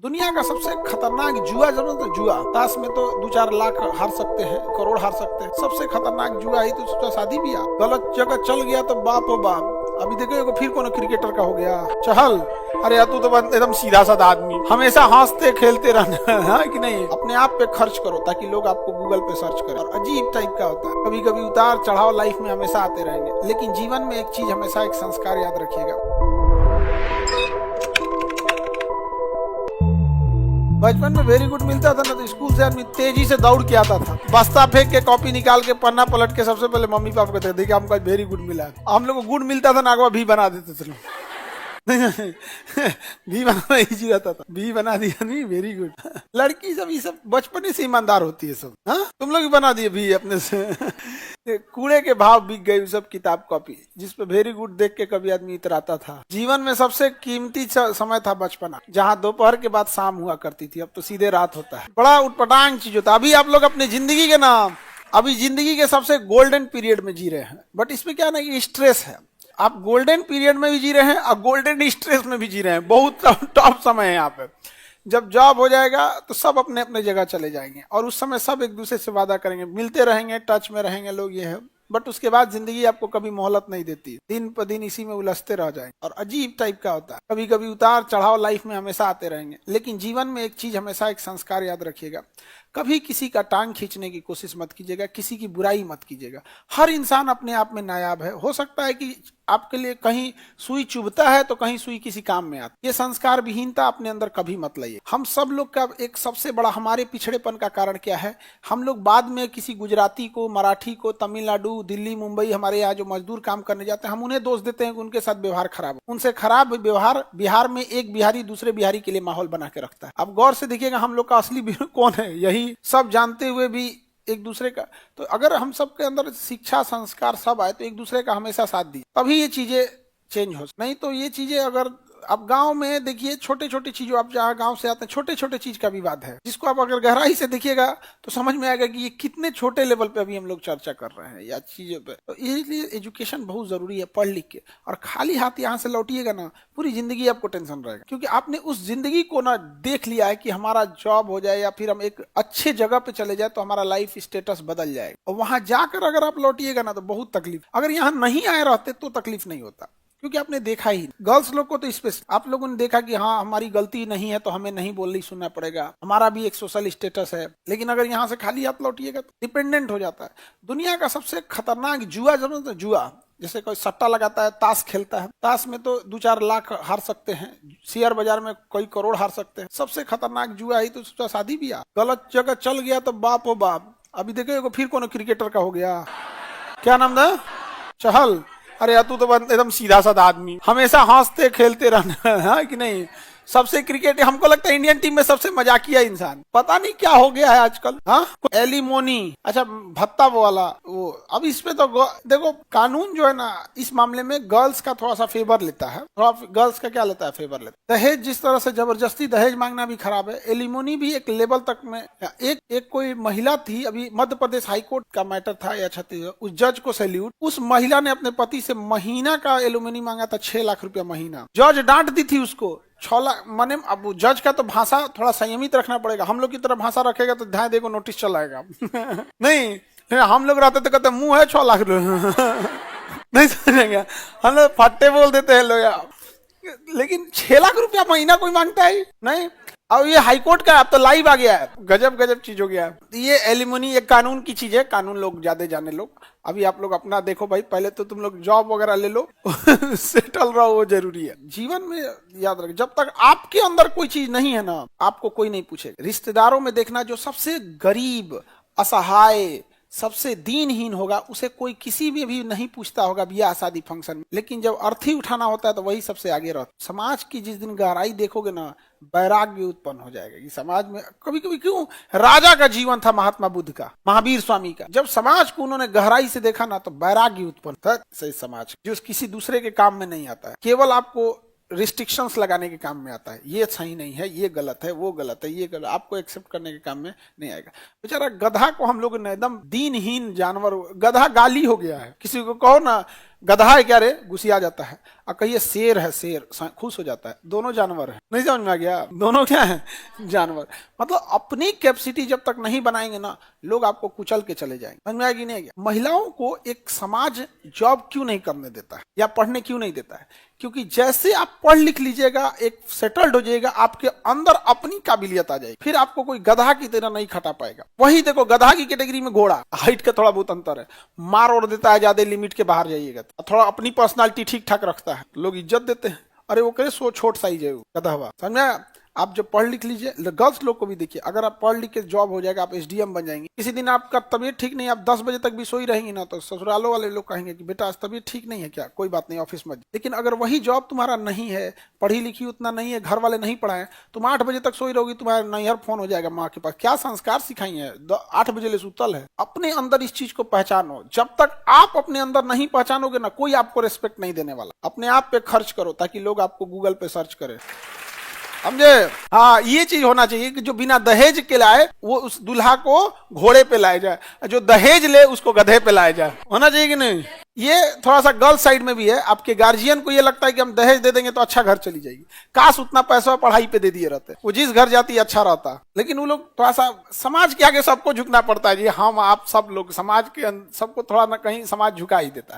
दुनिया का सबसे खतरनाक जुआ जरूर तो जुआ। ताश में तो 2-4 लाख हार सकते हैं, करोड़ हार सकते हैं। सबसे खतरनाक जुआ ही तो सोचा शादी ब्याह। गलत जगह चल गया तो बाप ओ बाप। अभी देखो फिर कौन क्रिकेटर का हो गया चहल। अरे यार तू तो एकदम सीधा साधा आदमी, हमेशा हंसते खेलते रहना है कि नहीं। अपने आप पे खर्च करो ताकि लोग आपको गूगल पे सर्च करें। और अजीब टाइप का होता है, कभी कभी उतार चढ़ाव लाइफ में हमेशा आते रहेंगे, लेकिन जीवन में एक चीज हमेशा, एक संस्कार याद रखिएगा। बचपन में वेरी गुड मिलता था ना तो स्कूल से आदमी तेजी से दौड़ के आता था, बस्ता फेंक के कॉपी निकाल के पन्ना पलट के सबसे पहले मम्मी पापा कहते थे देखिए हमको वेरी गुड मिला है। हम लोग को गुड मिलता था ना, अगवा भी बना देते थे। भी बनाना इजी रहता था, भी बना दिया नहीं वेरी गुड। लड़की सब ये सब बचपन से ईमानदार होती है सब। हाँ तुम लोग भी बना दिए भी अपने से। कूड़े के भाव बिक गई सब किताब कॉपी, जिसपे वेरी गुड देख के कभी आदमी इतराता था। जीवन में सबसे कीमती समय था बचपना, जहाँ दोपहर के बाद शाम हुआ करती थी, अब तो सीधे रात होता है। बड़ा उटपटांग चीज होता है। अभी आप लोग अपनी जिंदगी के नाम, अभी जिंदगी के सबसे गोल्डन पीरियड में जी रहे हैं, बट इसमें क्या ना कि स्ट्रेस है। आप गोल्डन पीरियड में भी जी रहे हैं और गोल्डन स्ट्रेस में भी जी रहे हैं। बहुत टॉप समय है यहाँ पे। जब जॉब हो जाएगा तो सब अपने अपने जगह चले जाएंगे और उस समय सब एक दूसरे से वादा करेंगे, मिलते रहेंगे, टच में रहेंगे लोग, ये है। बट उसके बाद जिंदगी आपको कभी मोहलत नहीं देती, दिन पर दिन इसी में उलझते रह जाएंगे और अजीब टाइप का होता है। कभी कभी उतार चढ़ाव लाइफ में हमेशा आते रहेंगे, लेकिन जीवन में एक चीज हमेशा, एक संस्कार याद रखिएगा। कभी किसी का टांग खींचने की कोशिश मत कीजिएगा, किसी की बुराई मत कीजिएगा। हर इंसान अपने आप में नायाब है। हो सकता है कि आपके लिए कहीं सुई चुभता है तो कहीं सुई किसी काम में आती। ये संस्कार विहीनता अपने अंदर कभी मत लाइए। हम सब लोग का एक सबसे बड़ा हमारे पिछड़ेपन का कारण क्या है, हम लोग बाद में किसी गुजराती को, मराठी को, तमिलनाडु, दिल्ली, मुंबई, हमारे यहाँ जो मजदूर काम करने जाते हैं, हम उन्हें दोष देते हैं कि उनके साथ व्यवहार खराब है। उनसे खराब व्यवहार बिहार में एक बिहारी दूसरे बिहारी के लिए माहौल बना के रखता है। अब गौर से देखिएगा हम लोग का असली कौन है, यही सब जानते हुए भी एक दूसरे का। तो अगर हम सबके अंदर शिक्षा संस्कार सब आए तो एक दूसरे का हमेशा साथ दी, तभी ये चीजें चेंज हो। नहीं तो ये चीजें अगर अब गांव में देखिए, छोटे छोटे चीजों, आप जहाँ गांव से आते हैं, छोटे छोटे चीज का विवाद है, जिसको आप अगर गहराई से देखिएगा तो समझ में आएगा कि ये कितने छोटे लेवल पे अभी हम लोग चर्चा कर रहे हैं या चीजों पे। तो इसलिए एजुकेशन बहुत जरूरी है, पढ़ लिख के। और खाली हाथ यहाँ से लौटिएगा ना, पूरी जिंदगी आपको टेंशन रहेगा, क्योंकि आपने उस जिंदगी को ना देख लिया है कि हमारा जॉब हो जाए या फिर हम एक अच्छे जगह पे चले जाए तो हमारा लाइफ स्टेटस बदल जाएगा। और वहां जाकर अगर आप लौटिएगा ना तो बहुत तकलीफ। अगर यहाँ नहीं आए रहते तो तकलीफ नहीं होता, क्योंकि आपने देखा ही। गर्ल्स लोग को तो स्पेशल आप लोगों ने देखा कि हाँ हमारी गलती नहीं है तो हमें नहीं बोलनी सुनना पड़ेगा, हमारा भी एक सोशल स्टेटस है। लेकिन अगर यहाँ से खाली हाथ लौटिएगा तो डिपेंडेंट हो जाता है। दुनिया का सबसे खतरनाक जुआ जरूर तो जुआ। जैसे कोई सट्टा लगाता है, ताश खेलता है, ताश में तो 2-4 लाख हार सकते हैं, शेयर बाजार में कई करोड़ हार सकते हैं। सबसे खतरनाक जुआ ही तो सोचा शादी ब्याह। गलत जगह चल गया तो बाप ओ बाप। अभी देखो फिर कौन क्रिकेटर का हो गया, क्या नाम था, चहल। अरे यार तू तो एकदम सीधा साधा आदमी, हमेशा हंसते खेलते रहना है कि नहीं। सबसे क्रिकेट हमको लगता है इंडियन टीम में सबसे मजाकिया इंसान, पता नहीं क्या हो गया है आजकल। हाँ एलिमोनी, अच्छा भत्ता वाला वो। अब इसमें तो देखो कानून जो है ना इस मामले में गर्ल्स का थोड़ा सा फेवर लेता है, थोड़ा गर्ल्स का क्या लेता है, फेवर लेता है। दहेज जिस तरह से जबरदस्ती दहेज मांगना भी खराब है, एलिमोनी भी एक लेवल तक में। एक कोई महिला थी, अभी मध्य प्रदेश हाईकोर्ट का मैटर था या छत्तीसगढ़, उस जज को सैल्यूट। उस महिला ने अपने पति से महीना का एलिमोनी मांगा था, 6 लाख रुपया महीना। जज डांट दी थी उसको, 6 लाख माने। अब जज का तो भाषा थोड़ा संयमित रखना पड़ेगा, हम लोग की तरह भाषा रखेगा तो ध्यान देखो नोटिस चलाएगा। नहीं हम लोग रहते तो कहते मुंह है 6 लाख नहीं समझेंगे, हम लोग फट्टे बोल देते हैं लोग। लेकिन 6 लाख रुपया महीना कोई मांगता है नहीं। अब ये हाईकोर्ट का अब तो लाइव आ गया है, गजब गजब चीज हो गया है। ये एलिमोनी एक कानून की चीज है, कानून लोग ज्यादा जाने लोग। अभी आप लोग अपना देखो भाई, पहले तो तुम लोग जॉब वगैरह ले लो सेटल रहो, वो जरूरी है। जीवन में याद रख, जब तक आपके अंदर कोई चीज नहीं है ना, आपको कोई नहीं पूछेगा। रिश्तेदारों में देखना, जो सबसे गरीब, असहाय, सबसे दीनहीन होगा, उसे कोई किसी में भी नहीं पूछता होगा ब्याह शादी फंक्शन में। लेकिन जब अर्थी उठाना होता है तो वही सबसे आगे रहता है। समाज की जिस दिन गहराई देखोगे ना, वैराग्य उत्पन्न हो जाएगा कि समाज में कभी कभी क्यों। राजा का जीवन था, महात्मा बुद्ध का, महावीर स्वामी का। जब समाज को उन्होंने गहराई से देखा ना तो वैराग्य उत्पन्न था सही समाज, जो किसी दूसरे के काम में नहीं आता है, केवल आपको रिस्ट्रिक्शंस लगाने के काम में आता है। ये सही नहीं है, ये गलत है, वो गलत है, ये गलत, आपको एक्सेप्ट करने के काम में नहीं आएगा। बेचारा गधा को हम लोग ने एकदम दीनहीन जानवर, गधा गाली हो गया है। किसी को कहो ना गधा है क्या रे, गुस्सिया जाता है। और कहिए शेर है, शेर खुश हो जाता है। दोनों जानवर है। नहीं समझ में आ गया? दोनों क्या है? जानवर। मतलब अपनी कैपेसिटी जब तक नहीं बनाएंगे ना, लोग आपको कुचल के चले जाएंगे। समझ में आएगी नहीं आएगी? महिलाओं को एक समाज जॉब क्यों नहीं करने देता है या पढ़ने क्यों नहीं देता है? क्योंकि जैसे आप पढ़ लिख लीजिएगा, एक सेटल्ड हो जाएगा, आपके अंदर अपनी काबिलियत आ जाएगी, फिर आपको कोई गधा की तरह नहीं खटा पाएगा। वही देखो, गधा की कैटेगरी में घोड़ा, हाइट का थोड़ा बहुत अंतर है, मार और देता है, ज्यादा लिमिट के बाहर जाइएगा, थोड़ा अपनी पर्सनालिटी ठीक ठाक रखता है, लोग इज्जत देते हैं। अरे वो करे सो छोट साइज है वो गधा, समझा? आप जब पढ़ लिख लीजिए, गर्ल्स लोग को भी देखिए, अगर आप पढ़ लिख के जॉब हो जाएगा, आप एसडीएम बन जाएंगे, किसी दिन आपका तबीयत ठीक नहीं, आप 10 बजे तक भी सोई रहेंगी ना, तो ससुरालों वाले लोग कहेंगे कि बेटा आज तबीयत ठीक नहीं है क्या, कोई बात नहीं, ऑफिस में। लेकिन अगर वही जॉब तुम्हारा नहीं है, पढ़ी लिखी उतना नहीं है, घर वाले नहीं पढ़ाए, तुम 8 बजे तक सोई रहोगी, तुम्हारा नैहर फोन हो जाएगा माँ के पास, क्या संस्कार सिखाई है, 8 बजे ले सुतल है। अपने अंदर इस चीज को पहचानो। जब तक आप अपने अंदर नहीं पहचानोगे ना, कोई आपको रिस्पेक्ट नहीं देने वाला। अपने आप पे खर्च करो ताकि लोग आपको गूगल पे सर्च करें, समझे? हाँ, ये चीज होना चाहिए कि जो बिना दहेज के लाए वो उस दूल्हा को घोड़े पे लाया जाए, जो दहेज ले उसको गधे पे लाया जाए। होना चाहिए कि नहीं? ये थोड़ा सा गर्ल साइड में भी है। आपके गार्जियन को ये लगता है कि हम दहेज दे देंगे तो अच्छा घर चली जाएगी, काश उतना पैसा पढ़ाई पे दे दिए रहते, वो जिस घर जाती अच्छा रहता। लेकिन वो लोग थोड़ा सा समाज के आगे सबको झुकना पड़ता है जी, हम आप सब लोग समाज के सबको थोड़ा ना कहीं समाज झुका ही देता है।